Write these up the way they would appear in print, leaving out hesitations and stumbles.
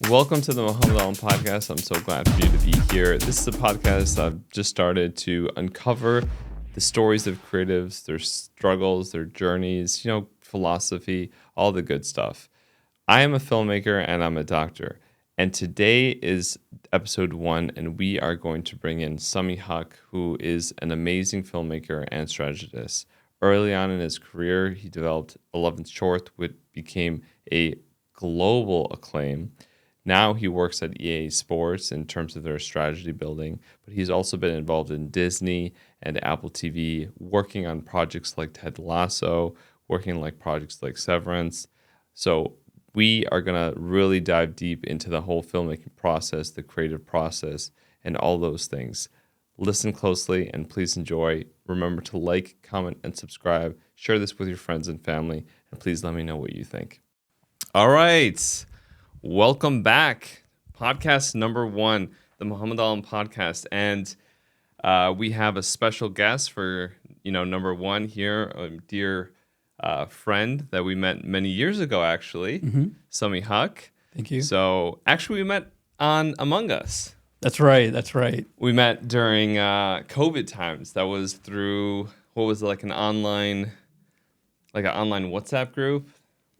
Welcome to the Mohammad Alam Podcast. I'm so glad for you to be here. This is a podcast I've just started to uncover the stories of creatives, their struggles, their journeys, philosophy, all the good stuff. I am a filmmaker and I'm a doctor. And today is episode 1, and we are going to bring in Sami Haque, who is an amazing filmmaker and strategist. Early on in his career, he developed 11th Short, which became a global acclaim. Now he works at EA Sports in terms of their strategy building, but he's also been involved in Disney and Apple TV, working on projects like Ted Lasso, working like projects like Severance. So we are going to really dive deep into the whole filmmaking process, the creative process, and all those things. Listen closely and please enjoy. Remember to like, comment, and subscribe. Share this with your friends and family, and please let me know what you think. All right. Welcome back. Podcast number 1, the Mohammad Alam Podcast. And we have a special guest for, number 1 here, a dear friend that we met many years ago, actually, Sami Haque. Thank you. So actually we met on Among Us. That's right. We met during COVID times. That was through, what was it, like an online WhatsApp group?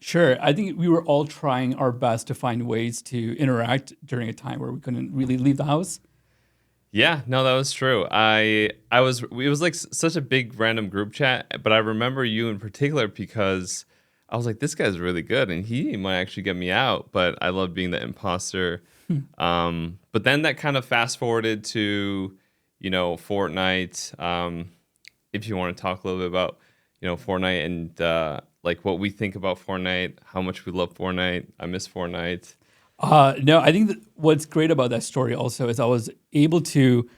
Sure. I think we were all trying our best to find ways to interact during a time where we couldn't really leave the house. Yeah, no, that was true. It was like such a big random group chat, but I remember you in particular because I was like, this guy's really good and he might actually get me out, but I love being the imposter. But then that kind of fast forwarded to, Fortnite. If you want to talk a little bit about, Fortnite and like what we think about Fortnite, how much we love Fortnite. I miss Fortnite. No, I think that what's great about that story also is I was able to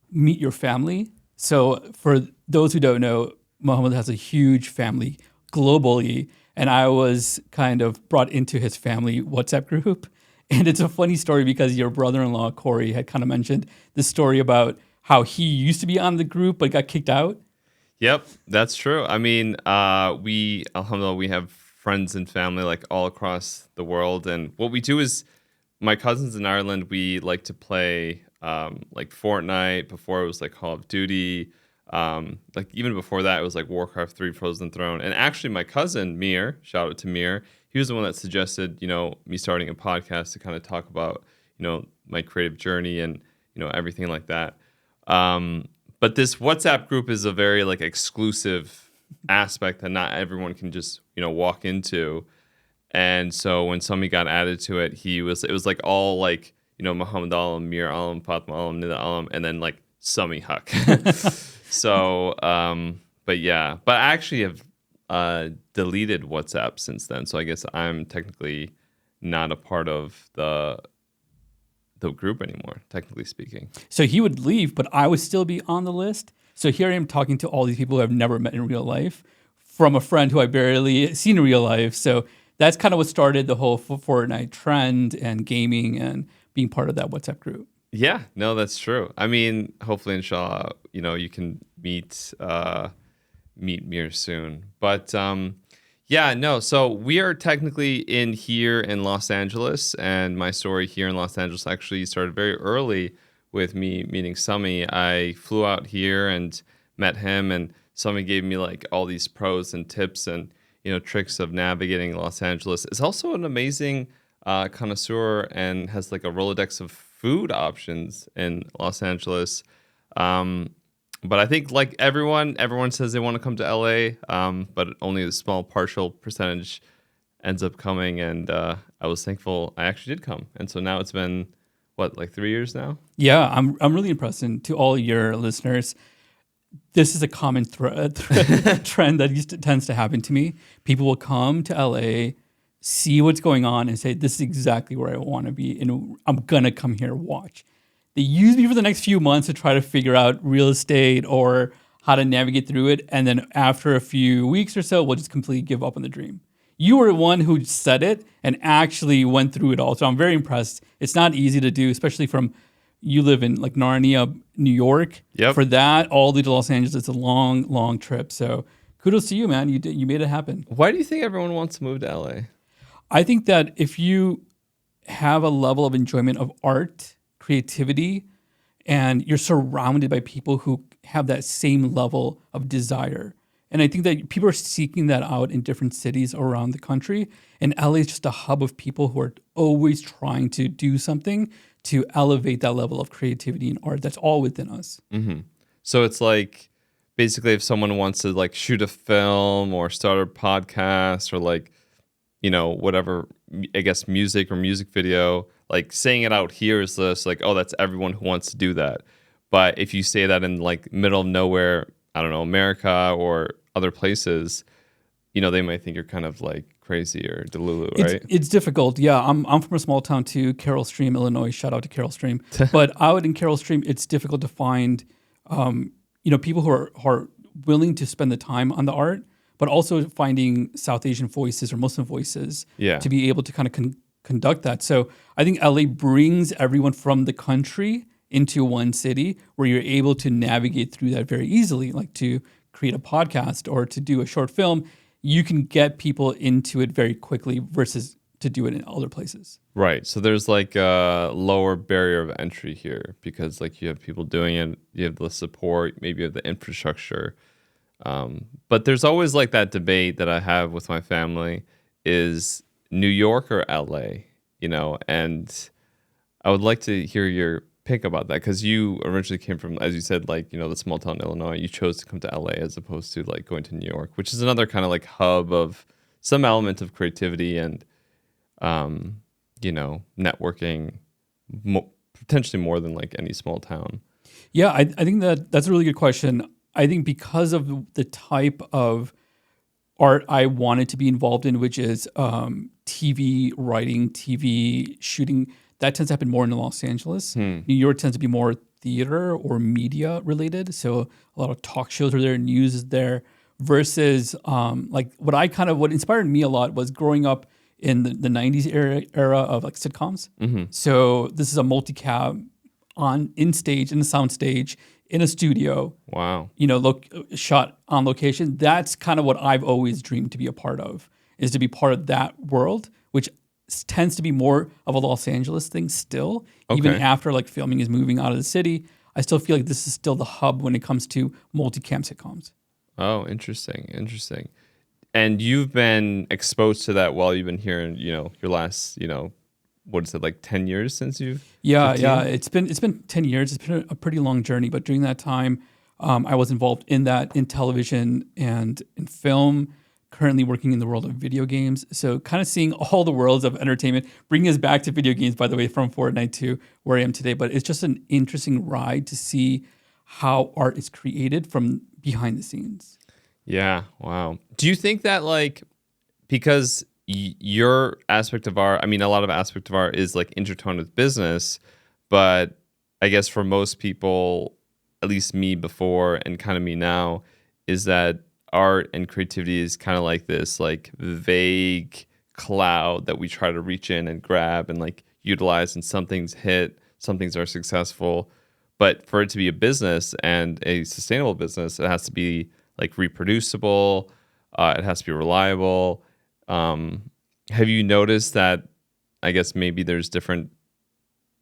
meet your family. So for those who don't know, Mohammed has a huge family globally, and I was kind of brought into his family WhatsApp group. And it's a funny story because your brother-in-law, Corey, had kind of mentioned the story about how he used to be on the group but got kicked out. Yep, that's true. I mean, alhamdulillah, we have friends and family like all across the world. And what we do is my cousins in Ireland, we like to play like Fortnite. Before it was like Call of Duty. Like even before that, it was like Warcraft 3 Frozen Throne. And actually my cousin, Mir, shout out to Mir, he was the one that suggested, me starting a podcast to kind of talk about, my creative journey and, everything like that. But this WhatsApp group is a very like exclusive aspect that not everyone can just, walk into. And so when somebody got added to it, it was like all like, Mohammad Alam, Mir Alam, Fatma Alam, Nida Alam, and then like Sami Haque. So, but I actually have deleted WhatsApp since then. So I guess I'm technically not a part of the group anymore, technically speaking. So he would leave, but I would still be on the list. So here I am talking to all these people who I've never met in real life from a friend who I barely seen in real life. So that's kind of what started the whole Fortnite trend and gaming and being part of that WhatsApp group. Yeah, no, that's true. I mean, hopefully, inshallah, you can meet Mir soon. But so we are technically here in Los Angeles, and my story here in Los Angeles actually started very early with me meeting Sami. I flew out here and met him, and Sami gave me like all these pros and tips and tricks of navigating Los Angeles. It's also an amazing connoisseur and has like a Rolodex of food options in Los Angeles. But I think like everyone says they want to come to LA, but only a small partial percentage ends up coming. And I was thankful I actually did come. And so now it's been, like 3 years now? Yeah, I'm really impressed. And to all your listeners, this is a common trend that tends to happen to me. People will come to LA, see what's going on, and say, this is exactly where I want to be, and I'm going to come here and watch. They use me for the next few months to try to figure out real estate or how to navigate through it. And then after a few weeks or so, we'll just completely give up on the dream. You were one who said it and actually went through it all. So I'm very impressed. It's not easy to do, especially from, you live in like Narnia, New York. Yep. For that, all the way to Los Angeles, it's a long, long trip. So kudos to you, man. You made it happen. Why do you think everyone wants to move to LA? I think that if you have a level of enjoyment of art, creativity, and you're surrounded by people who have that same level of desire. And I think that people are seeking that out in different cities around the country. And LA is just a hub of people who are always trying to do something to elevate that level of creativity and art that's all within us. Mm-hmm. So it's like basically if someone wants to like shoot a film or start a podcast or like, whatever, I guess music or music video, like saying it out here is just like, oh, that's everyone who wants to do that. But if you say that in like middle of nowhere, I don't know, America or other places, they might think you're kind of like crazy or delulu, right? It's difficult. Yeah, I'm from a small town too, Carroll Stream, Illinois. Shout out to Carroll Stream. But out in Carroll Stream, it's difficult to find, people who are willing to spend the time on the art, but also finding South Asian voices or Muslim voices to be able to kind of conduct that. So I think LA brings everyone from the country into one city where you're able to navigate through that very easily, like to create a podcast or to do a short film. You can get people into it very quickly versus to do it in other places. Right. So there's like a lower barrier of entry here because like you have people doing it, you have the support, maybe you have the infrastructure. But there's always like that debate that I have with my family is New York or LA, and I would like to hear your pick about that because you originally came from, as you said, like, the small town Illinois. You chose to come to LA as opposed to like going to New York, which is another kind of like hub of some element of creativity and, networking, potentially more than like any small town. Yeah, I think that's a really good question. I think because of the type of art I wanted to be involved in, which is TV writing, TV shooting, that tends to happen more in Los Angeles. New York tends to be more theater or media related. So a lot of talk shows are there, news is there, versus like what inspired me a lot was growing up in the 90s era of like sitcoms. Mm-hmm. So this is a multi-cab in stage, in a sound stage, in a studio. Wow. Shot on location. That's kind of what I've always dreamed to be a part of, is to be part of that world, which tends to be more of a Los Angeles thing still. Okay. Even after like filming is moving out of the city, I still feel like this is still the hub when it comes to multi-cam sitcoms. Oh, interesting. And you've been exposed to that while you've been here in, your last, what is it, like 10 years since you've? Yeah. It's been 10 years. It's been a pretty long journey, but during that time, I was involved in television and in film, currently working in the world of video games. So kind of seeing all the worlds of entertainment, bringing us back to video games, by the way, from Fortnite to where I am today. But it's just an interesting ride to see how art is created from behind the scenes. Yeah. Wow. Do you think that like, because your aspect of art, I mean, a lot of aspect of art is like intertwined with business, but I guess for most people, at least me before and kind of me now, is that art and creativity is kind of like this like vague cloud that we try to reach in and grab and like utilize, and some things hit, some things are successful. But for it to be a business and a sustainable business, it has to be like reproducible. It has to be reliable. Have you noticed that, I guess maybe there's different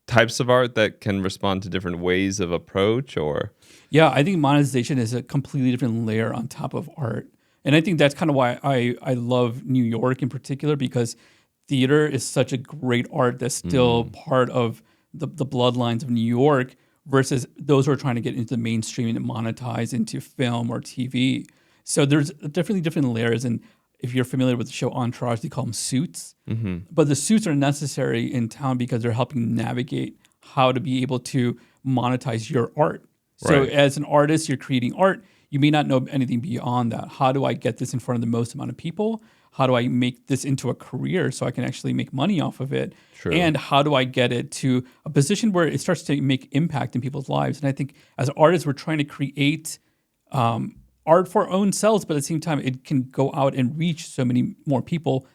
types of art that can respond to different ways of approach, or? Yeah, I think monetization is a completely different layer on top of art. And I think that's kind of why I love New York in particular, because theater is such a great art that's still part of the bloodlines of New York versus those who are trying to get into the mainstream and monetize into film or TV. So there's definitely different layers. And if you're familiar with the show Entourage, they call them suits. Mm-hmm. But the suits are necessary in town because they're helping navigate how to be able to monetize your art. So as an artist, you're creating art. You may not know anything beyond that. How do I get this in front of the most amount of people? How do I make this into a career so I can actually make money off of it? True. And how do I get it to a position where it starts to make impact in people's lives? And I think as artists, we're trying to create art for our own selves, but at the same time, it can go out and reach so many more people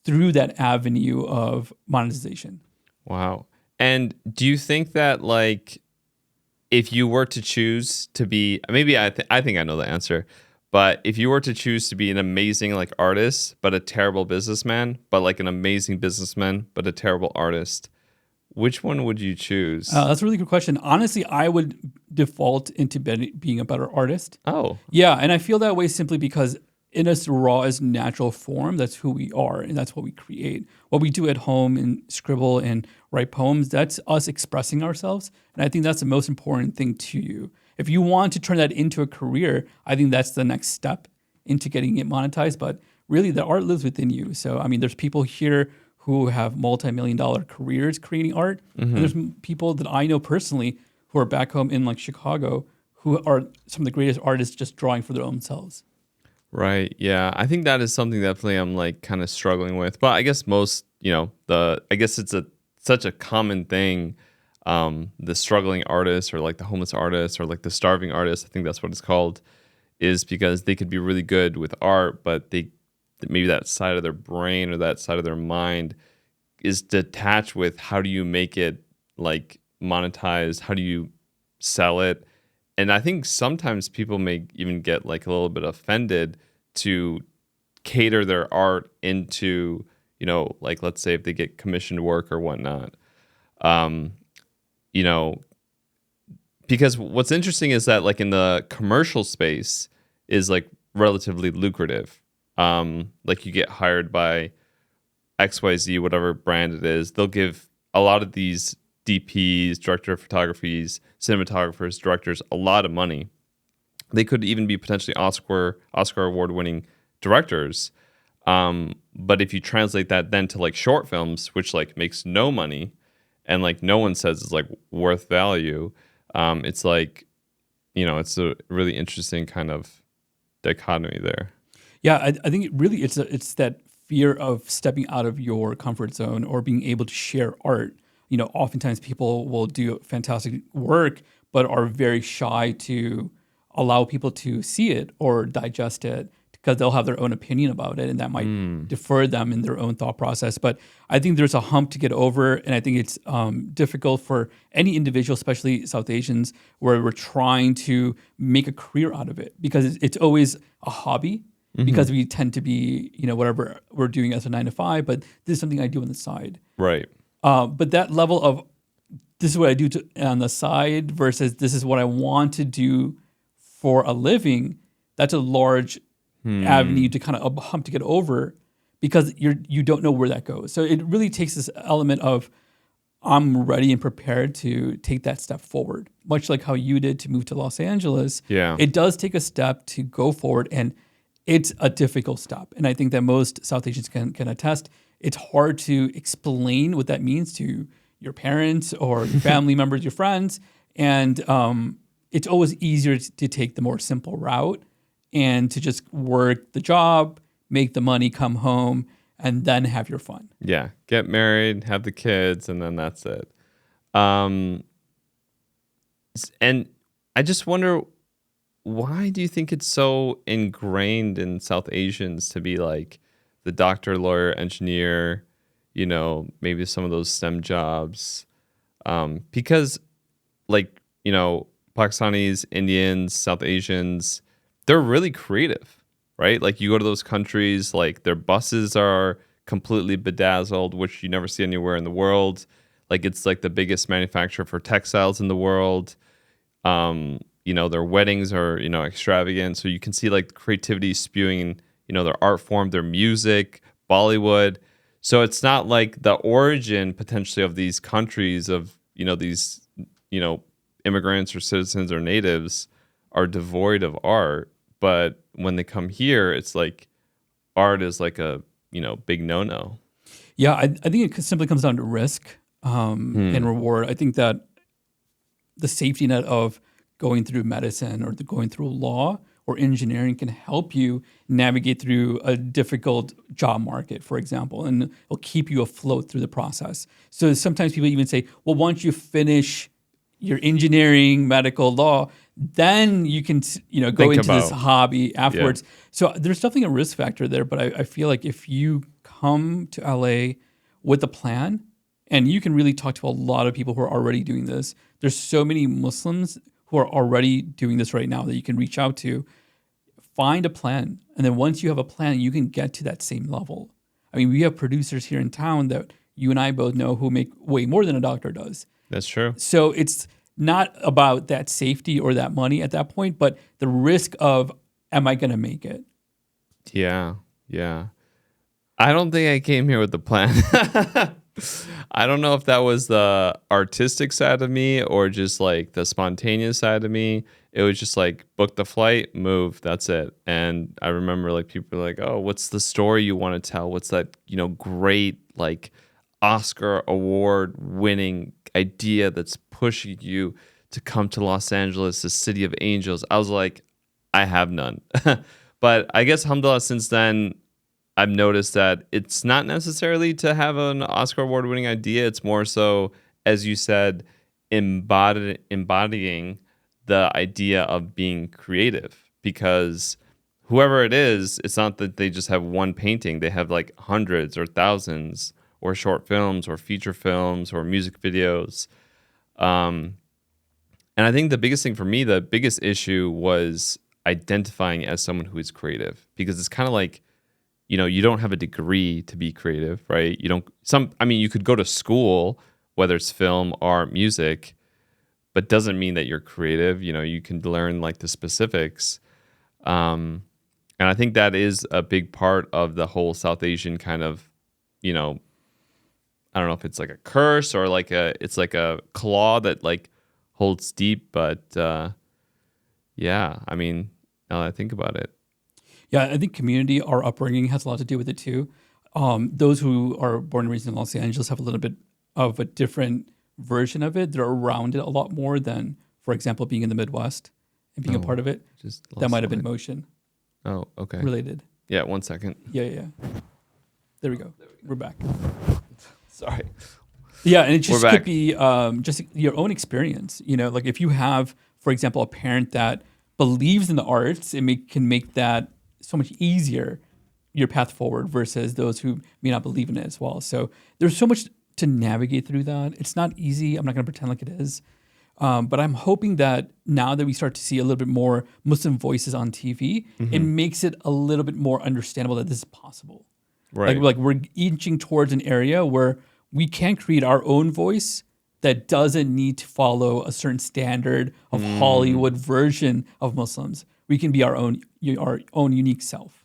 through that avenue of monetization. Wow. And do you think that, like, if you were to choose to be, maybe I think I know the answer, But if you were to choose to be an amazing like artist, but a terrible businessman, but like an amazing businessman, but a terrible artist, which one would you choose? That's a really good question. Honestly, I would default into being a better artist. Oh, Yeah, and I feel that way simply because in its rawest natural form, that's who we are and that's what we create. What we do at home and scribble and write poems, that's us expressing ourselves. And I think that's the most important thing to you. If you want to turn that into a career, I think that's the next step into getting it monetized. But really, the art lives within you. So, I mean, there's people here who have multi-million-dollar careers creating art. And there's people that I know personally who are back home in like Chicago who are some of the greatest artists just drawing for their own selves. right. Yeah. I think that is something definitely I'm like kind of struggling with. But I guess most, I guess it's such a common thing. The struggling artist or like the homeless artist or like the starving artist, I think that's what it's called, is because they could be really good with art, but maybe that side of their brain or that side of their mind is detached with how do you make it like monetized? How do you sell it? And I think sometimes people may even get like a little bit offended to cater their art into, like let's say if they get commissioned work or whatnot. Because what's interesting is that like in the commercial space is like relatively lucrative. Like you get hired by XYZ, whatever brand it is. They'll give a lot of these DPs, director of photographies, cinematographers, directors, a lot of money. They could even be potentially Oscar award-winning directors. But if you translate that then to like short films, which like makes no money and like no one says is like worth value, it's like, it's a really interesting kind of dichotomy there. Yeah, I think it's that fear of stepping out of your comfort zone or being able to share art. Oftentimes people will do fantastic work, but are very shy to allow people to see it or digest it because they'll have their own opinion about it, and that might defer them in their own thought process. But I think there's a hump to get over, and I think it's difficult for any individual, especially South Asians, where we're trying to make a career out of it because it's always a hobby. Because we tend to be, whatever we're doing as a 9 to 5, but this is something I do on the side. Right. But that level of this is what I do on the side versus this is what I want to do for a living, that's a large avenue to kind of a hump to get over because you don't know where that goes. So it really takes this element of I'm ready and prepared to take that step forward, much like how you did to move to Los Angeles. Yeah. It does take a step to go forward, and it's a difficult step. And I think that most South Asians can attest. It's hard to explain what that means to your parents or your family members, your friends. And it's always easier to take the more simple route and to just work the job, make the money, come home, and then have your fun. Yeah. Get married, have the kids, and then that's it. And I just wonder, why do you think it's so ingrained in South Asians to be like the doctor, lawyer, engineer, maybe some of those STEM jobs? Because like, Pakistanis, Indians, South Asians, they're really creative, right? Like you go to those countries, like their buses are completely bedazzled, which you never see anywhere in the world. Like it's like the biggest manufacturer for textiles in the world. Their weddings are, extravagant. So you can see like creativity spewing, their art form, their music, Bollywood. So it's not like the origin potentially of these countries of, these, immigrants or citizens or natives are devoid of art. But when they come here, it's like art is like a, big no-no. Yeah, I think it simply comes down to risk and reward. I think that the safety net of going through medicine or going through law or engineering can help you navigate through a difficult job market, for example, and it'll keep you afloat through the process. So sometimes people even say, well, once you finish your engineering, medical, law, then you can, go into this hobby afterwards. Yeah. So there's definitely a risk factor there, but I feel like if you come to LA with a plan, and you can really talk to a lot of people who are already doing this. There's so many Muslims who are already doing this right now that you can reach out to. find a plan. And then once you have a plan, you can get to that same level. I mean, we have producers here in town that you and I both know who make way more than a doctor does. That's true. So it's not about that safety or that money at that point, but the risk of, am I going to make it? Yeah. I don't think I came here with the plan. I don't know if that was the artistic side of me or just like the spontaneous side of me. It was just like book the flight, move, that's it. And I remember like people were like, "Oh, what's the story you want to tell? What's that, great like Oscar award winning idea that's pushing you to come to Los Angeles, the city of angels?" I was like, I have none. But I guess alhamdulillah, since then I've noticed that it's not necessarily to have an Oscar award-winning idea. It's more so, as you said, embodying the idea of being creative. Because whoever it is, it's not that they just have one painting. They have like hundreds or thousands or short films or feature films or music videos. And I think the biggest thing for me, the biggest issue was identifying as someone who is creative. Because it's kind of like, you don't have a degree to be creative, right? You could go to school, whether it's film, art, music, but doesn't mean that you're creative. You can learn like the specifics. And I think that is a big part of the whole South Asian kind of, I don't know if it's like a curse or it's like a claw that like holds deep, but yeah, I mean, now that I think about it. Yeah, I think community, our upbringing has a lot to do with it too. Those who are born and raised in Los Angeles have a little bit of a different version of it. They're around it a lot more than, for example, being in the Midwest and being a part of it. That might have been motion. Oh, okay. Related. Yeah, 1 second. Yeah. There we go. We're back. Sorry. Yeah, and it just could be just your own experience. Like if you have, for example, a parent that believes in the arts, it can make that so much easier, your path forward, versus those who may not believe in it as well. So there's so much to navigate through that. It's not easy. I'm not going to pretend like it is. But I'm hoping that now that we start to see a little bit more Muslim voices on TV, it makes it a little bit more understandable that this is possible. Right. Like we're inching towards an area where we can create our own voice that doesn't need to follow a certain standard of Hollywood version of Muslims. We can be our own unique self.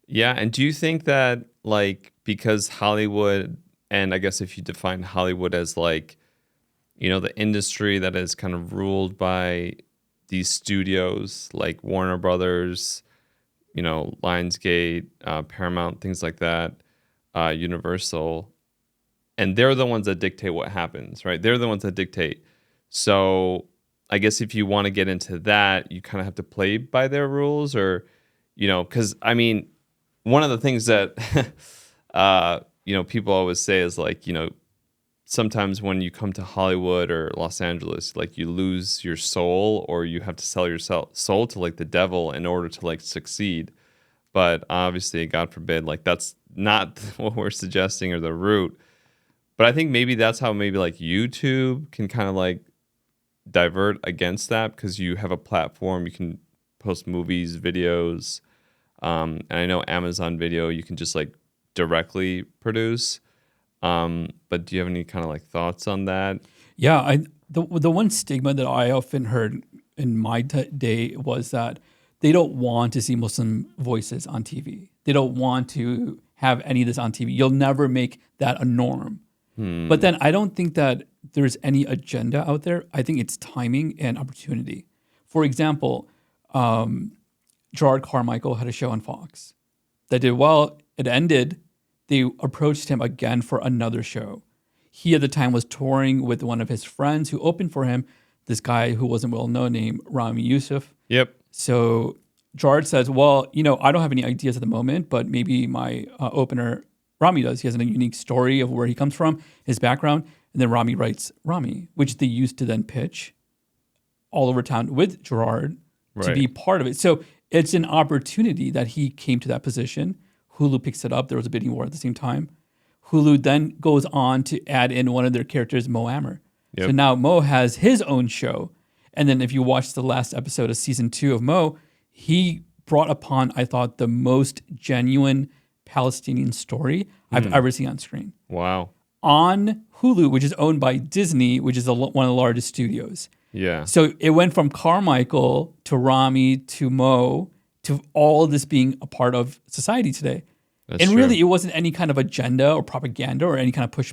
Yeah, and do you think that like because Hollywood, and I guess if you define Hollywood as like, the industry that is kind of ruled by these studios like Warner Brothers, Lionsgate, Paramount, things like that, Universal, and they're the ones that dictate what happens, right? They're the ones that dictate. So I guess if you want to get into that, you kind of have to play by their rules, or, because I mean, one of the things that, people always say is like, sometimes when you come to Hollywood or Los Angeles, like you lose your soul, or you have to sell your soul to like the devil in order to like succeed. But obviously, God forbid, like that's not what we're suggesting or the route. But I think maybe that's how maybe like YouTube can kind of like divert against that, because you have a platform, you can post movies, videos, and I know Amazon Video you can just like directly produce. But do you have any kind of like thoughts on that? Yeah, the one stigma that I often heard in my day was that they don't want to see Muslim voices on TV. They don't want to have any of this on TV. You'll never make that a norm. But then I don't think that there's any agenda out there. I think it's timing and opportunity. For example, Gerard Carmichael had a show on Fox that did well. It ended. They approached him again for another show. He at the time was touring with one of his friends who opened for him, this guy who wasn't well known named Rami Youssef. Yep. So Gerard says, well, I don't have any ideas at the moment, but maybe my opener, Rami, does. He has a unique story of where he comes from, his background. And then Rami writes Rami, which they used to then pitch all over town with Gerard to be part of it. So it's an opportunity that he came to that position. Hulu picks it up. There was a bidding war at the same time. Hulu then goes on to add in one of their characters, Mo Amer. Yep. So now Mo has his own show. And then if you watch the last episode of season 2 of Mo, he brought upon, I thought, the most genuine Palestinian story I've ever seen on screen. Wow. On Hulu, which is owned by Disney, which is one of the largest studios. Yeah. So it went from Carmichael to Rami to Mo to all this being a part of society today. That's and true. really, it wasn't any kind of agenda or propaganda or any kind of push.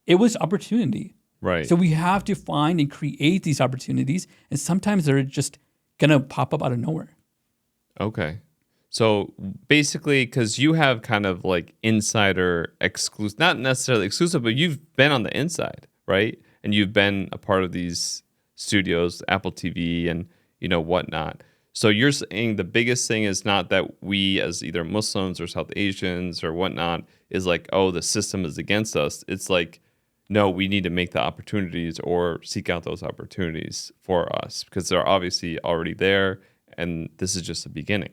It was opportunity. Right. So we have to find and create these opportunities. And sometimes they're just going to pop up out of nowhere. Okay. So basically, because you have kind of like insider exclusive, not necessarily exclusive, but you've been on the inside, right? And you've been a part of these studios, Apple TV and, whatnot. So you're saying the biggest thing is not that we as either Muslims or South Asians or whatnot is like, oh, the system is against us. It's like, no, we need to make the opportunities or seek out those opportunities for us because they're obviously already there. And this is just the beginning.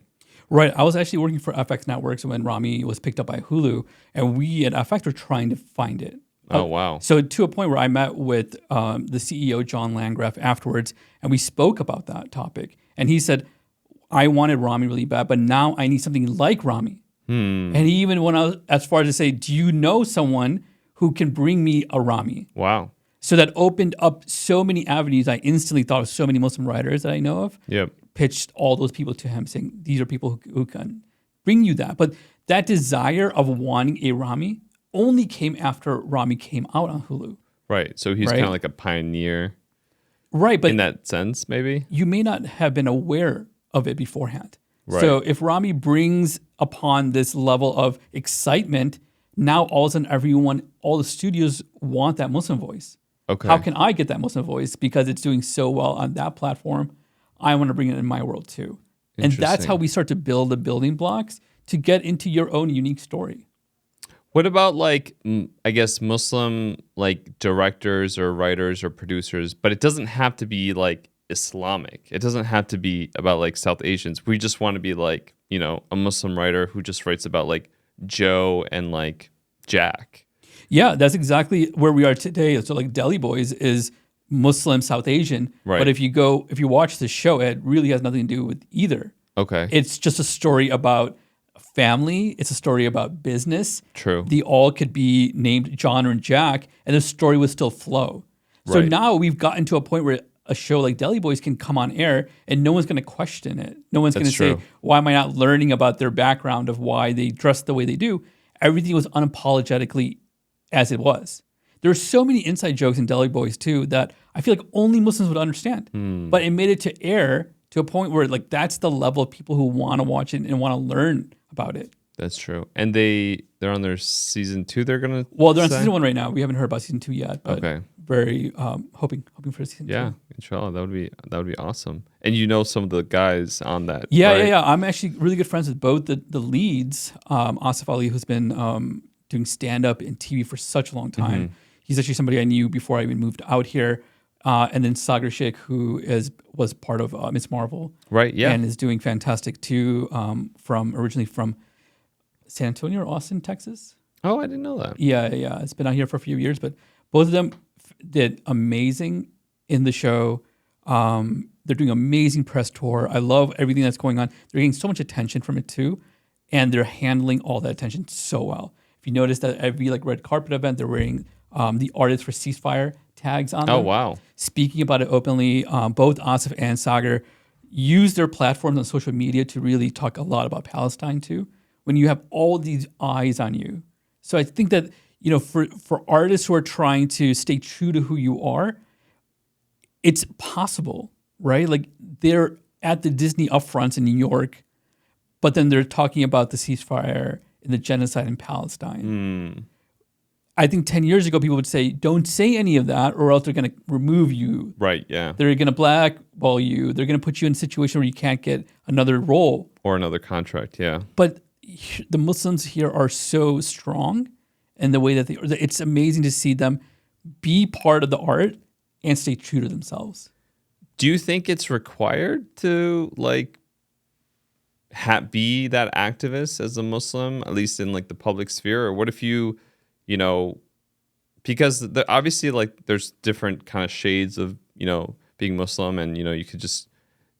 Right. I was actually working for FX Networks when Rami was picked up by Hulu, and we at FX were trying to find it. Oh, wow. So to a point where I met with the CEO, John Landgraf, afterwards, and we spoke about that topic. And he said, I wanted Rami really bad, but now I need something like Rami. And he even went out as far as to say, do you know someone who can bring me a Rami? Wow. So that opened up so many avenues. I instantly thought of so many Muslim writers that I know of. Yep. Pitched all those people to him saying, these are people who can bring you that. But that desire of wanting a Rami only came after Rami came out on Hulu. Right. So he's Right. kind of like a pioneer Right. But in that sense, maybe? you may not have been aware of it beforehand. Right. So if Rami brings upon this level of excitement, now all of a sudden all the studios want that Muslim voice. Okay. How can I get that Muslim voice? Because it's doing so well on that platform. I want to bring it in my world too. And that's how we start to build the building blocks to get into your own unique story. What about like, I guess, Muslim like directors or writers or producers, but it doesn't have to be like Islamic. It doesn't have to be about like South Asians. We just want to be like, a Muslim writer who just writes about like Joe and like Jack. Yeah, that's exactly where we are today. So like Delhi Boys is Muslim South Asian, Right. but if you watch the show, it really has nothing to do with either. Okay. It's just a story about family. It's a story about business. True. They all could be named John or Jack, and the story would still flow. So Right. now we've gotten to a point where a show like Delhi Boys can come on air, and no one's going to question it. No one's going to That's say, true. "Why am I not learning about their background of why they dress the way they do?" Everything was unapologetically as it was. There are so many inside jokes in Delhi Boys too that I feel like only Muslims would understand. But it made it to air to a point where like that's the level of people who want to watch it and want to learn about it. That's true. And they're on their season 2. They're gonna. Well, they're on say? season 1 right now. We haven't heard about season 2 yet, but Okay. very hoping for season 2. Yeah, inshallah, that would be awesome. And some of the guys on that. Yeah, right? yeah. I'm actually really good friends with both the leads. Asif Ali, who's been doing stand-up and TV for such a long time. He's actually somebody I knew before I even moved out here. And then Sagar Sheikh, who was part of Miss Marvel. Right, yeah. And is doing fantastic too, originally from San Antonio or Austin, Texas. Oh, I didn't know that. Yeah. It's been out here for a few years, but both of them did amazing in the show. They're doing amazing press tour. I love everything that's going on. They're getting so much attention from it too, and they're handling all that attention so well. If you notice that every like red carpet event, they're wearing the Artists for Ceasefire tags on them. Oh, wow. Speaking about it openly, both Asif and Sagar use their platforms on social media to really talk a lot about Palestine too, when you have all these eyes on you. So I think that, for artists who are trying to stay true to who you are, it's possible, right? Like they're at the Disney upfronts in New York, but then they're talking about the ceasefire and the genocide in Palestine. I think 10 years ago, people would say, don't say any of that or else they're going to remove you. Right, yeah. They're going to blackball you. They're going to put you in a situation where you can't get another role. Or another contract, yeah. But the Muslims here are so strong in the way that it's amazing to see them be part of the art and stay true to themselves. Do you think it's required to like be that activist as a Muslim, at least in like the public sphere? Or what if you because obviously like there's different kind of shades of, being Muslim and, you could just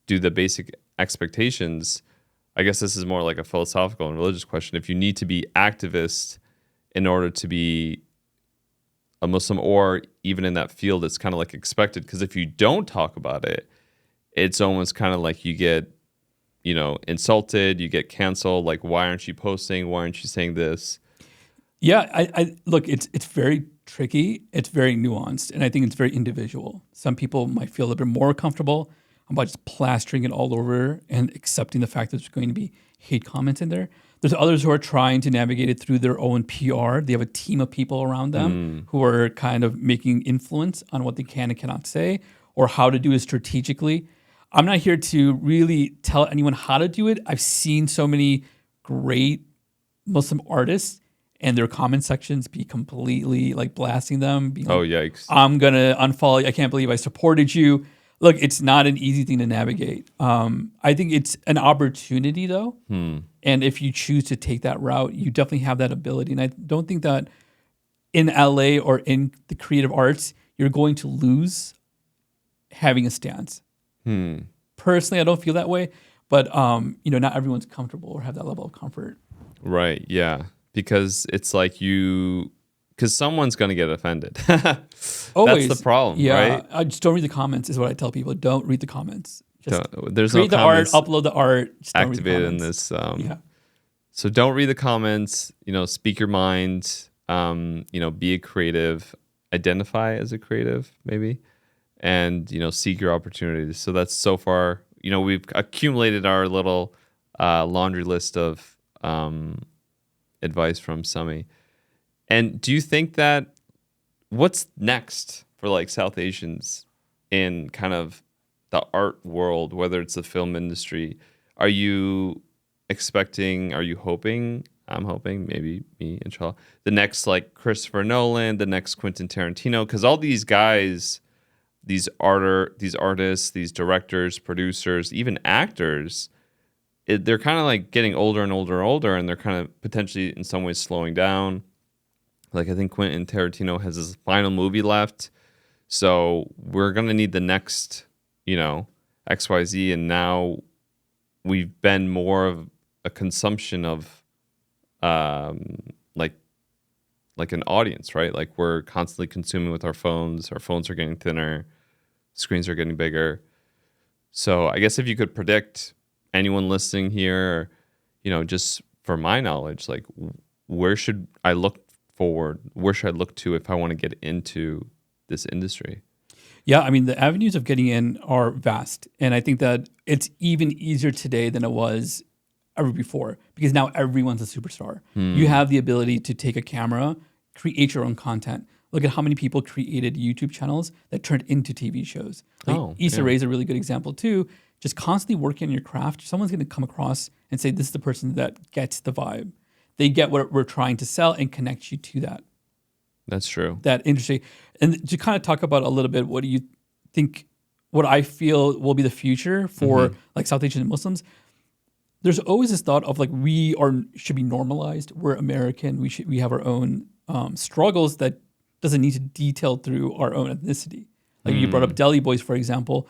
do the basic expectations. I guess this is more like a philosophical and religious question. If you need to be activist in order to be a Muslim, or even in that field, it's kind of like expected. Because if you don't talk about it, it's almost kind of like you get, insulted, you get canceled. Like, why aren't you posting? Why aren't you saying this? Yeah, I look, it's very tricky. It's very nuanced, and I think it's very individual. Some people might feel a little bit more comfortable about just plastering it all over and accepting the fact that there's going to be hate comments in there. There's others who are trying to navigate it through their own PR. They have a team of people around them who are kind of making influence on what they can and cannot say, or how to do it strategically. I'm not here to really tell anyone how to do it. I've seen so many great Muslim artists and their comment sections be completely like blasting them. Oh, yikes. I'm going to unfollow you. I can't believe I supported you. Look, it's not an easy thing to navigate. I think it's an opportunity, though. And if you choose to take that route, you definitely have that ability. And I don't think that in LA or in the creative arts, you're going to lose having a stance. Personally, I don't feel that way. But, not everyone's comfortable or have that level of comfort. Right, yeah. Because it's like because someone's going to get offended. Always. That's the problem, yeah, right? I just don't read the comments is what I tell people. Don't read the comments. Just there's create no the art, comments upload the art. Just don't read the activated in comments. this. So don't read the comments, speak your mind, be a creative, identify as a creative maybe, and, seek your opportunities. So that's so far, we've accumulated our little laundry list of advice from Sami. And do you think that what's next for like South Asians in kind of the art world, whether it's the film industry? Are you hoping, I'm hoping, maybe me, inshallah, the next like Christopher Nolan, the next Quentin Tarantino? Because all these guys, these artists, these directors, producers, even actors, they're kind of like getting older and older and older, and they're kind of potentially in some ways slowing down. Like I think Quentin Tarantino has his final movie left. So we're going to need the next, XYZ. And now we've been more of a consumption of like an audience, right? Like we're constantly consuming with our phones. Our phones are getting thinner. Screens are getting bigger. So I guess if you could predict anyone listening here, just for my knowledge, like where should I look forward? Where should I look to if I want to get into this industry? Yeah, I mean, the avenues of getting in are vast. And I think that it's even easier today than it was ever before, because now everyone's a superstar. You have the ability to take a camera, create your own content. Look at how many people created YouTube channels that turned into TV shows. Like Issa Rae is a really good example too. Just constantly working on your craft. Someone's going to come across and say, this is the person that gets the vibe. They get what we're trying to sell and connect you to that. That's true. That industry. And to kind of talk about a little bit, what do you think, what I feel will be the future for like South Asian Muslims? There's always this thought of like should be normalized. We're American. We have our own struggles that doesn't need to detail through our own ethnicity. Like you brought up Delhi Boys, for example.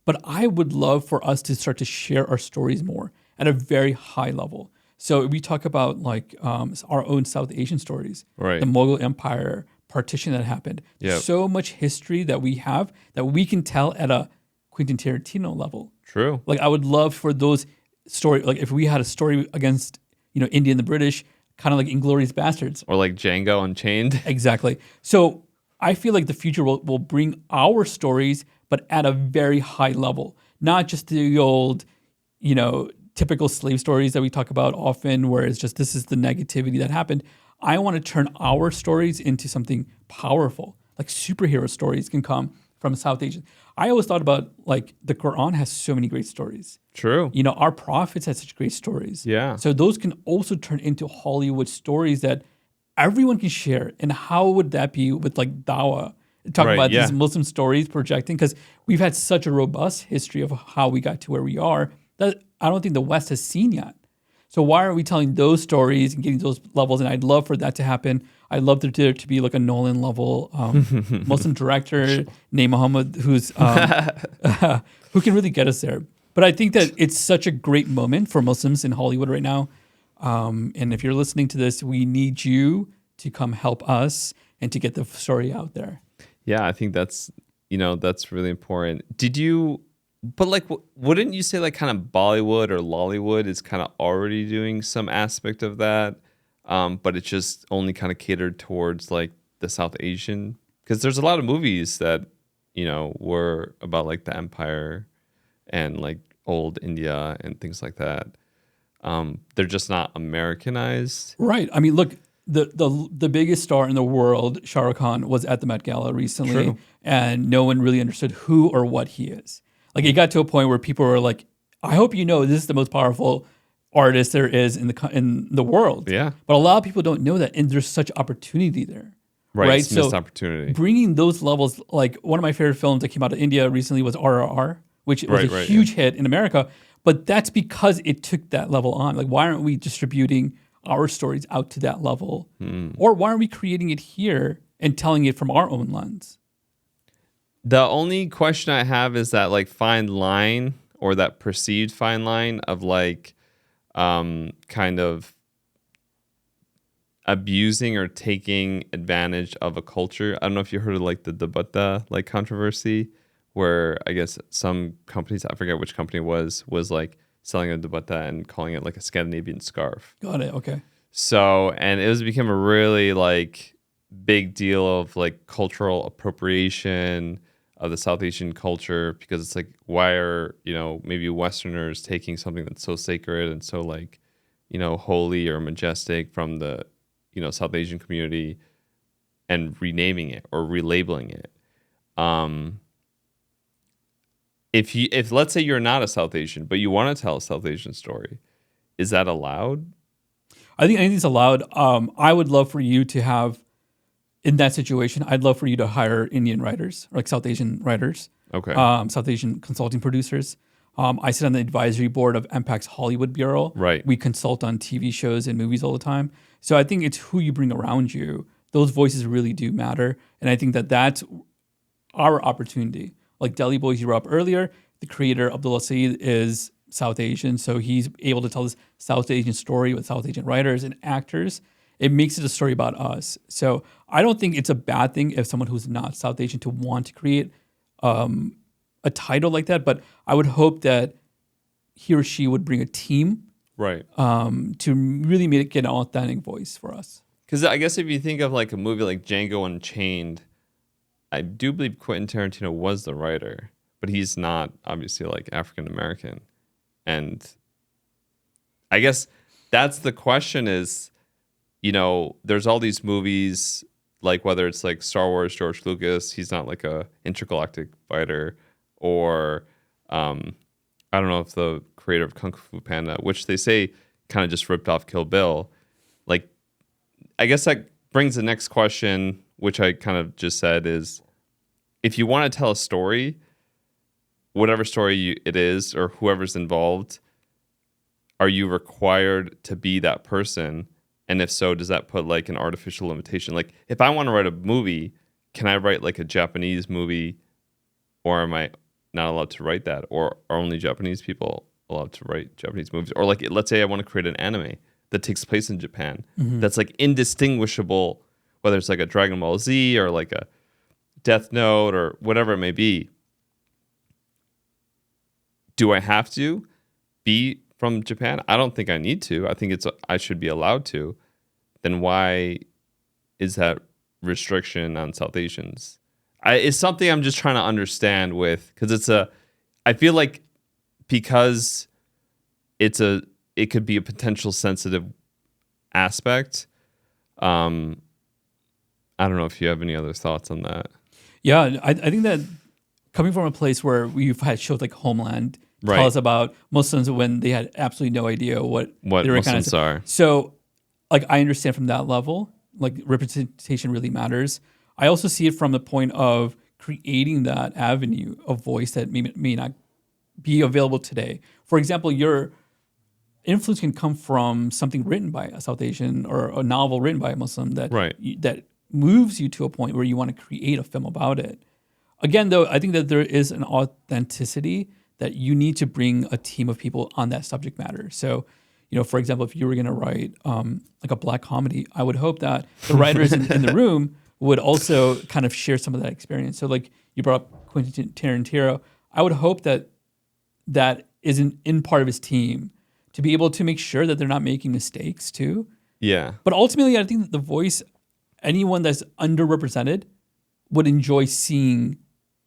But I would love for us to start to share our stories more at a very high level. So we talk about like our own South Asian stories, right? The Mughal Empire, partition that happened. There's so much history that we have that we can tell at a Quentin Tarantino level. True. Like I would love for those stories, like if we had a story against, India and the British, kind of like Inglourious Bastards. Or like Django Unchained. Exactly. So I feel like the future will bring our stories, but at a very high level, not just the old, typical slave stories that we talk about often, where it's just, this is the negativity that happened. I want to turn our stories into something powerful, like superhero stories can come from South Asian. I always thought about like the Quran has so many great stories. True. Our prophets had such great stories. Yeah. So those can also turn into Hollywood stories that everyone can share. And how would that be with like Dawah? Talk about these Muslim stories projecting, because we've had such a robust history of how we got to where we are that I don't think the West has seen yet. So why are we telling those stories and getting those levels? And I'd love for that to happen. I'd love there to be like a Nolan level Muslim director named Muhammad who can really get us there. But I think that it's such a great moment for Muslims in Hollywood right now. And if you're listening to this, we need you to come help us and to get the story out there. Yeah, I think that's really important. But like, wouldn't you say like kind of Bollywood or Lollywood is kind of already doing some aspect of that, but it's just only kind of catered towards like the South Asian? Because there's a lot of movies that were about like the empire and like old India and things like that. They're just not Americanized. Right. I mean, look, the biggest star in the world, Shah Rukh Khan, was at the Met Gala recently, True. and no one really understood who or what he is. Like, it got to a point where people were like, I hope you know this is the most powerful artist there is in the world. Yeah. But a lot of people don't know that, and there's such opportunity there. Right. It's missed opportunity. Bringing those levels, like one of my favorite films that came out of India recently was RRR, which was a huge hit in America. But that's because it took that level on. Like, why aren't we distributing our stories out to that level? Or why aren't we creating it here and telling it from our own lens? The only question I have is that like fine line, or that perceived fine line of like kind of abusing or taking advantage of a culture. I don't know if you heard of like the dupatta like controversy, where I guess some companies, I forget which company it was like selling a dupatta and calling it like a Scandinavian scarf. Got it. Okay. So, and it become a really like big deal of like cultural appropriation of the South Asian culture, because it's like, why are, maybe Westerners taking something that's so sacred and so like, holy or majestic from the, South Asian community and renaming it or relabeling it. If let's say you're not a South Asian, but you want to tell a South Asian story, is that allowed? I think anything's allowed. I would love for you to have, in that situation, I'd love for you to hire Indian writers, or like South Asian writers. Okay. South Asian consulting producers. I sit on the advisory board of MPAC's Hollywood Bureau. Right. We consult on TV shows and movies all the time. So I think it's who you bring around you. Those voices really do matter. And I think that that's our opportunity. Like Delhi Boys you brought up earlier, the creator Abdullah Saeed is South Asian. So he's able to tell this South Asian story with South Asian writers and actors. It makes it a story about us. So I don't think it's a bad thing if someone who's not South Asian to want to create a title like that. But I would hope that he or she would bring a team, right, to really make it an authentic voice for us. Because I guess if you think of like a movie like Django Unchained, I do believe Quentin Tarantino was the writer, but he's not obviously like African American. And I guess that's the question is, there's all these movies, like whether it's like Star Wars, George Lucas, he's not like a intergalactic fighter, or I don't know if the creator of Kung Fu Panda, which they say kind of just ripped off Kill Bill. Like, I guess that brings the next question, which I kind of just said, is if you want to tell a story, whatever story it is, or whoever's involved, are you required to be that person? And if so, does that put like an artificial limitation? Like, if I want to write a movie, can I write like a Japanese movie, or am I not allowed to write that? Or are only Japanese people allowed to write Japanese movies? Or like, let's say I want to create an anime that takes place in Japan, that's like indistinguishable, whether it's like a Dragon Ball Z or like a Death Note or whatever it may be. Do I have to be from Japan? I don't think I need to. I think I should be allowed to. Then why is that restriction on South Asians? It's something I'm just trying to understand with, because I feel like because it could be a potential sensitive aspect. I don't know if you have any other thoughts on that. Yeah, I think that coming from a place where we've had shows like Homeland Right. tell us about Muslims when they had absolutely no idea what they were Muslims are. So, like, I understand from that level, like representation really matters. I also see it from the point of creating that avenue of voice that may not be available today. For example, your influence can come from something written by a South Asian or a novel written by a Muslim that that moves you to a point where you want to create a film about it. Again, though, I think that there is an authenticity that you need to bring a team of people on that subject matter. So, for example, if you were going to write like a Black comedy, I would hope that the writers in the room would also kind of share some of that experience. So like you brought up Quentin Tarantino, I would hope that that is in part of his team to be able to make sure that they're not making mistakes too. Yeah. But ultimately, I think that the voice, anyone that's underrepresented would enjoy seeing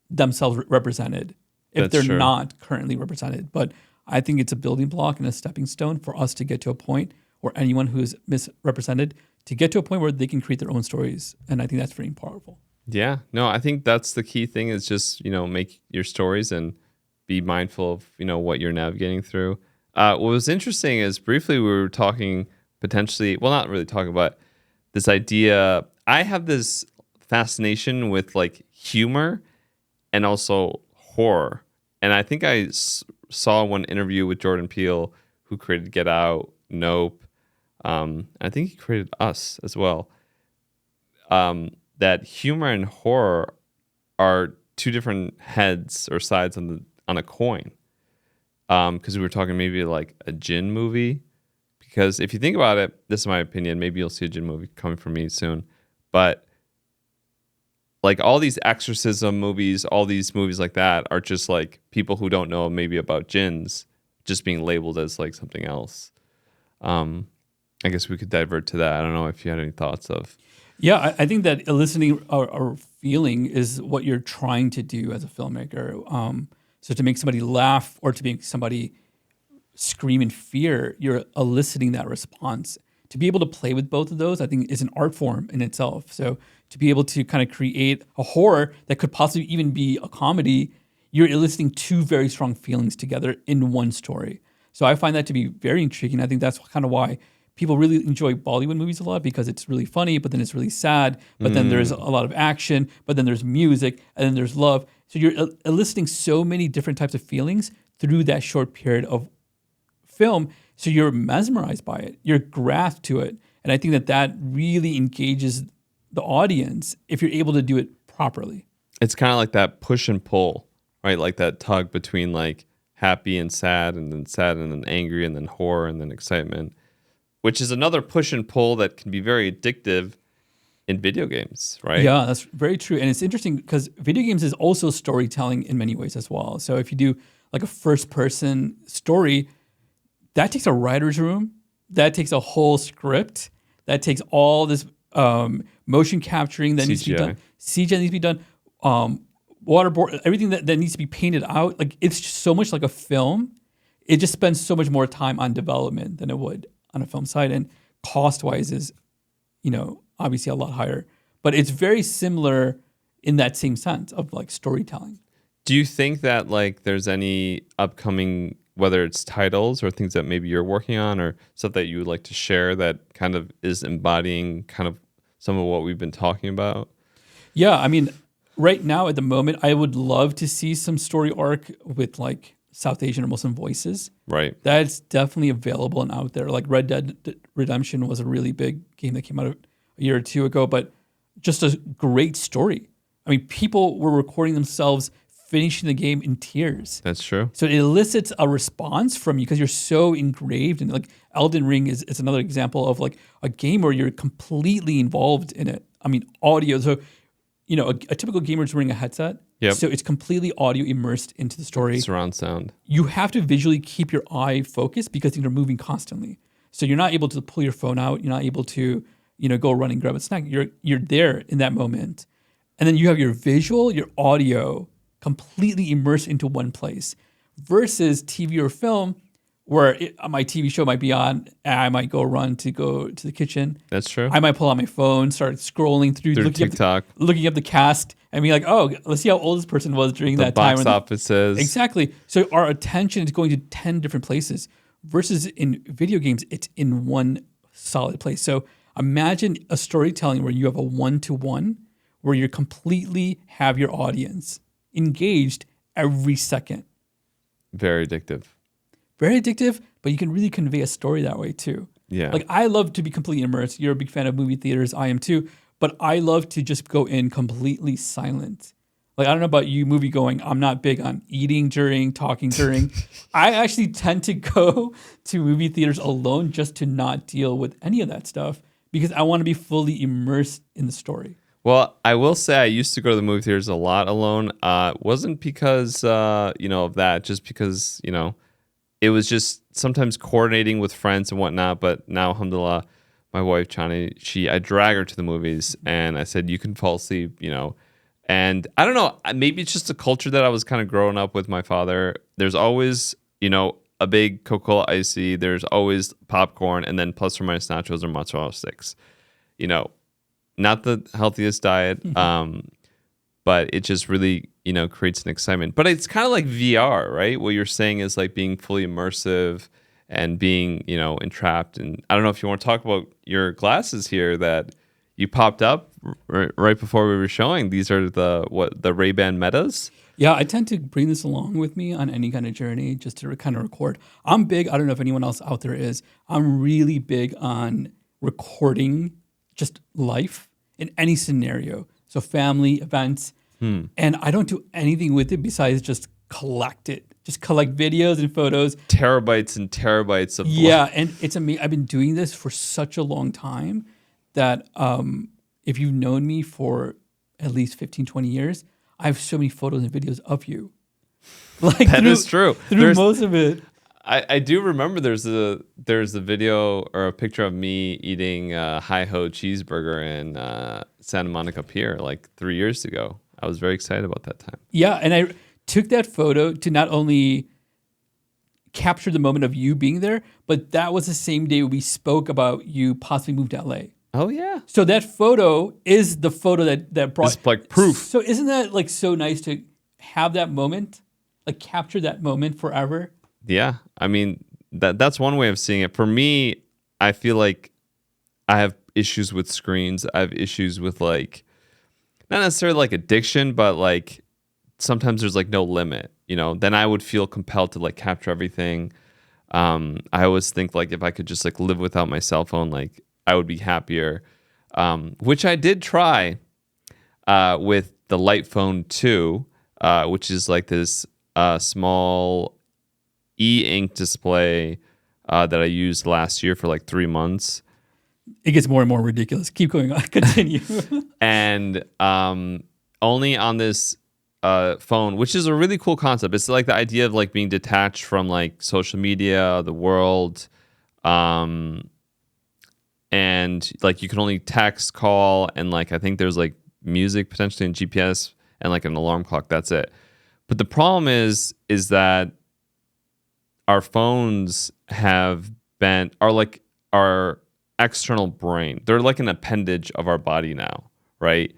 themselves represented if That's they're true. not currently represented. But I think it's a building block and a stepping stone for us to get to a point where anyone who is misrepresented to get to a point where they can create their own stories. And I think that's very powerful. Yeah. No, I think that's the key thing is just, make your stories and be mindful of, what you're navigating through. What was interesting is briefly we were talking potentially, well, not really talking about this idea. I have this fascination with like humor and also horror. And I think I saw one interview with Jordan Peele, who created Get Out, Nope. I think he created Us as well. That humor and horror are two different heads or sides on a coin. Because we were talking maybe like a Jinn movie. Because if you think about it, this is my opinion. Maybe you'll see a Jinn movie coming from me soon. But like all these exorcism movies, all these movies like that are just like people who don't know maybe about jinns just being labeled as like something else. I guess we could divert to that. I don't know if you had any thoughts of. Yeah, I think that eliciting or feeling is what you're trying to do as a filmmaker. So to make somebody laugh or to make somebody scream in fear, you're eliciting that response. To be able to play with both of those, I think, is an art form in itself. So to be able to kind of create a horror that could possibly even be a comedy, you're eliciting two very strong feelings together in one story. So I find that to be very intriguing. I think that's kind of why people really enjoy Bollywood movies a lot, because it's really funny, but then it's really sad, but then there's a lot of action, but then there's music, and then there's love. So you're eliciting so many different types of feelings through that short period of film. So you're mesmerized by it. You're grasped to it. And I think that really engages the audience if you're able to do it properly. It's kind of like that push and pull, right? Like that tug between like happy and sad and then angry and then horror and then excitement, which is another push and pull that can be very addictive in video games, right? Yeah, that's very true. And it's interesting because video games is also storytelling in many ways as well. So if you do like a first person story, that takes a writer's room, that takes a whole script, that takes all this motion capturing that needs to be done. CGI needs to be done. Waterboard, everything that needs to be painted out. Like it's just so much like a film. It just spends so much more time on development than it would on a film side. And cost wise is, obviously a lot higher. But it's very similar in that same sense of like storytelling. Do you think that like there's any upcoming, whether it's titles or things that maybe you're working on or stuff that you would like to share that kind of is embodying kind of some of what we've been talking about? Yeah, I mean, right now at the moment, I would love to see some story arc with like South Asian or Muslim voices. Right. That's definitely available and out there. Like Red Dead Redemption was a really big game that came out a year or two ago, but just a great story. I mean, people were recording themselves finishing the game in tears. That's true. So it elicits a response from you because you're so engraved in it. Like Elden Ring is another example of like a game where you're completely involved in it. I mean, audio. So, a typical gamer is wearing a headset. Yep. So it's completely audio immersed into the story. Surround sound. You have to visually keep your eye focused because things are moving constantly. So you're not able to pull your phone out. You're not able to, go run and grab a snack. You're there in that moment. And then you have your visual, your audio completely immersed into one place versus TV or film where my TV show might be on and I might go run to go to the kitchen. That's true. I might pull out my phone, start scrolling through looking TikTok. Looking up the cast and be like, oh, let's see how old this person was during that time. The box offices. Exactly. So our attention is going to 10 different places versus in video games, it's in one solid place. So imagine a storytelling where you have a one-to-one where you completely have your audience engaged every second. Very addictive. Very addictive, but you can really convey a story that way too. Yeah. Like I love to be completely immersed. You're a big fan of movie theaters. I am too. But I love to just go in completely silent. Like, I don't know about you, movie going. I'm not big on eating during, talking during. I actually tend to go to movie theaters alone just to not deal with any of that stuff because I want to be fully immersed in the story. Well, I will say I used to go to the movie theaters a lot alone. Wasn't because of that, just because it was just sometimes coordinating with friends and whatnot. But now, alhamdulillah, my wife Chani, I drag her to the movies, and I said you can fall asleep, And I don't know, maybe it's just a culture that I was kind of growing up with my father. There's always a big Coca-Cola icy. There's always popcorn, and then plus or minus nachos or mozzarella sticks. Not the healthiest diet, but it just really, creates an excitement. But it's kind of like VR, right? What you're saying is like being fully immersive and being, entrapped. And I don't know if you want to talk about your glasses here that you popped up right before we were showing. These are the Ray-Ban Metas. Yeah, I tend to bring this along with me on any kind of journey just to kind of record. I'm big, I don't know if anyone else out there is, I'm really big on recording just life in any scenario. So family, events, and I don't do anything with it besides just collect it. Just collect videos and photos. Terabytes and terabytes of Yeah, and it's amazing. I've been doing this for such a long time that if you've known me for at least 15, 20 years, I have so many photos and videos of you. Like that is true. There's most of it. I do remember there's a video or a picture of me eating a Hi-Ho cheeseburger in Santa Monica Pier like 3 years ago. I was very excited about that time. Yeah, and I took that photo to not only capture the moment of you being there, but that was the same day we spoke about you possibly moved to LA. Oh yeah. So that photo is the photo that brought... It's like proof. So isn't that like so nice to have that moment, like capture that moment forever? Yeah, I mean that's one way of seeing it. For me, I feel like I have issues with screens. I have issues with like not necessarily like addiction, but like sometimes there's like no limit. Then I would feel compelled to like capture everything. I always think like if I could just like live without my cell phone, like I would be happier. Which I did try with the Light Phone 2, which is like this small e-ink display that I used last year for like 3 months. It gets more and more ridiculous. Keep going on. Continue. And only on this phone, which is a really cool concept. It's like the idea of like being detached from like social media, the world, and like you can only text, call, and like I think there's like music potentially and GPS and like an alarm clock. That's it. But the problem is that our phones are like our external brain. They're like an appendage of our body now, right?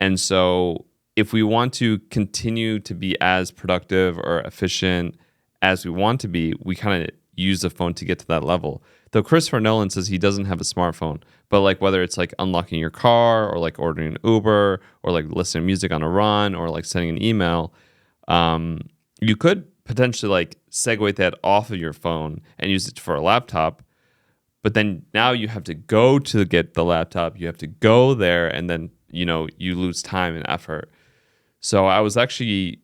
And so if we want to continue to be as productive or efficient as we want to be, we kind of use the phone to get to that level. Though Christopher Nolan says he doesn't have a smartphone, but like whether it's like unlocking your car or like ordering an Uber or like listening to music on a run or like sending an email, you could potentially like segue that off of your phone and use it for a laptop. But then now you have to go to get the laptop. You have to go there, and then you lose time and effort. So I was actually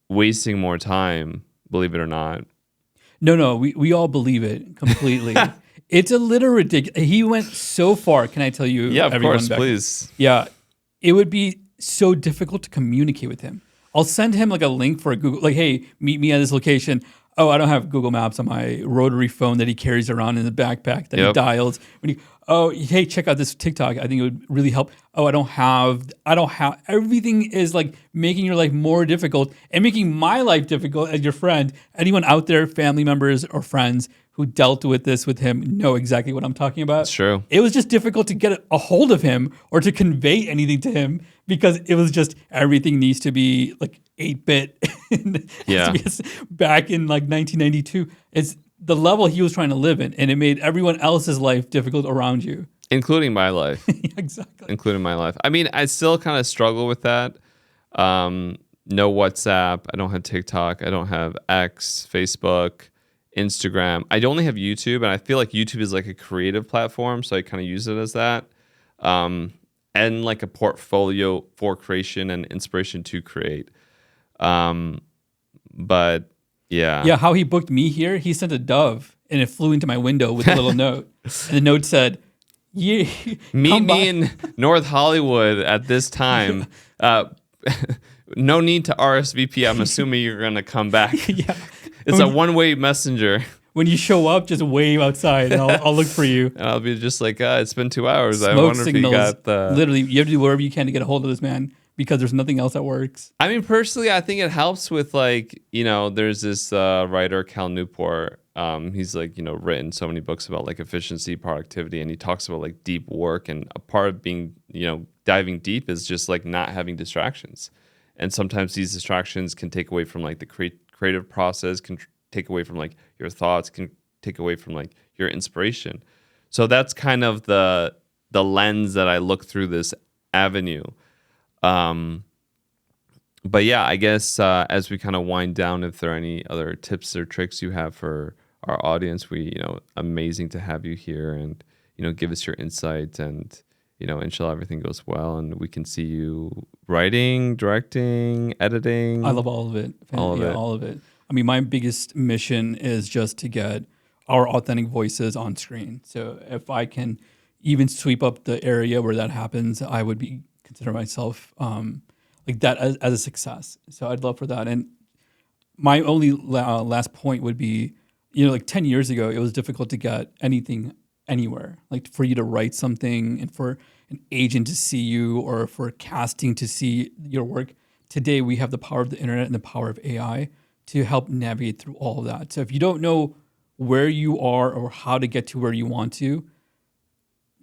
wasting more time, believe it or not. No, we all believe it completely. It's a little ridiculous. He went so far. Can I tell you? Yeah, of course, please. Yeah, it would be so difficult to communicate with him. I'll send him like a link for a Google, like, hey, meet me at this location. Oh, I don't have Google Maps on my rotary phone that he carries around in the backpack that he dials. Hey, check out this TikTok. I think it would really help. Oh, I don't have. Everything is like making your life more difficult and making my life difficult as your friend. Anyone out there, family members or friends who dealt with this with him know exactly what I'm talking about. It's true. It was just difficult to get a hold of him or to convey anything to him because it was just everything needs to be like 8-bit. Yeah. Back in like 1992. It's the level he was trying to live in, and it made everyone else's life difficult around you. Including my life. Yeah, exactly. Including my life. I mean, I still kind of struggle with that. No WhatsApp. I don't have TikTok. I don't have X, Facebook, Instagram. I only have YouTube, and I feel like YouTube is like a creative platform, so I kind of use it as that. and like a portfolio for creation and inspiration to create. But yeah. Yeah, how he booked me here, he sent a dove and it flew into my window with a little note. And the note said, yeah, Meet me in North Hollywood at this time. No need to RSVP. I'm assuming you're going to come back. Yeah. It's a one-way messenger. When you show up, just wave outside and I'll look for you. And I'll be just like, it's been 2 hours. Smoke I wonder signals, if you got the... Literally, you have to do whatever you can to get a hold of this man because there's nothing else that works. I mean, personally, I think it helps with like, there's this writer, Cal Newport. He's like, written so many books about like efficiency, productivity, and he talks about like deep work. And a part of being, diving deep is just like not having distractions. And sometimes these distractions can take away from like the creative process, can take away from like your thoughts, can take away from like your inspiration. So that's kind of the lens that I look through this avenue. But yeah, I guess as we kind of wind down, if there are any other tips or tricks you have for our audience, amazing to have you here and, give us your insight and, inshallah everything goes well and we can see you writing, directing, editing. I love all of it. All of it. I mean, my biggest mission is just to get our authentic voices on screen. So if I can even sweep up the area where that happens, I would consider myself like that as a success. So I'd love for that. And my only last point would be, like 10 years ago, it was difficult to get anything anywhere. Like for you to write something and for an agent to see you or for casting to see your work. Today, we have the power of the internet and the power of AI to help navigate through all of that. So if you don't know where you are or how to get to where you want to,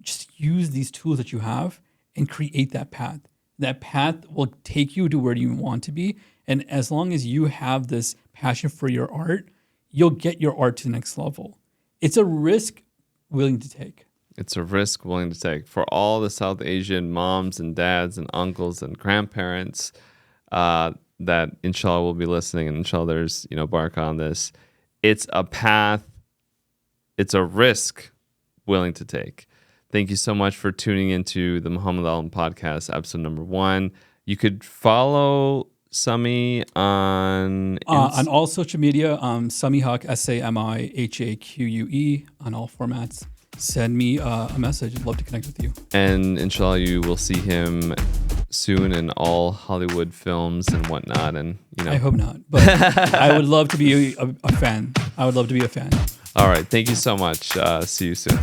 just use these tools that you have and create that path. That path will take you to where you want to be. And as long as you have this passion for your art, you'll get your art to the next level. It's a risk willing to take. It's a risk willing to take. For all the South Asian moms and dads and uncles and grandparents that inshallah will be listening, and inshallah there's, barakah on this. It's a path. It's a risk willing to take. Thank you so much for tuning into the Mohammad Alam Podcast, episode number 1. You could follow Sami on all social media. Sami Haque, SamiHaque on all formats. Send me a message. I'd love to connect with you. And inshallah, you will see him soon in all Hollywood films and whatnot. And I hope not, but I would love to be a fan. I would love to be a fan. All right. Thank you so much. See you soon.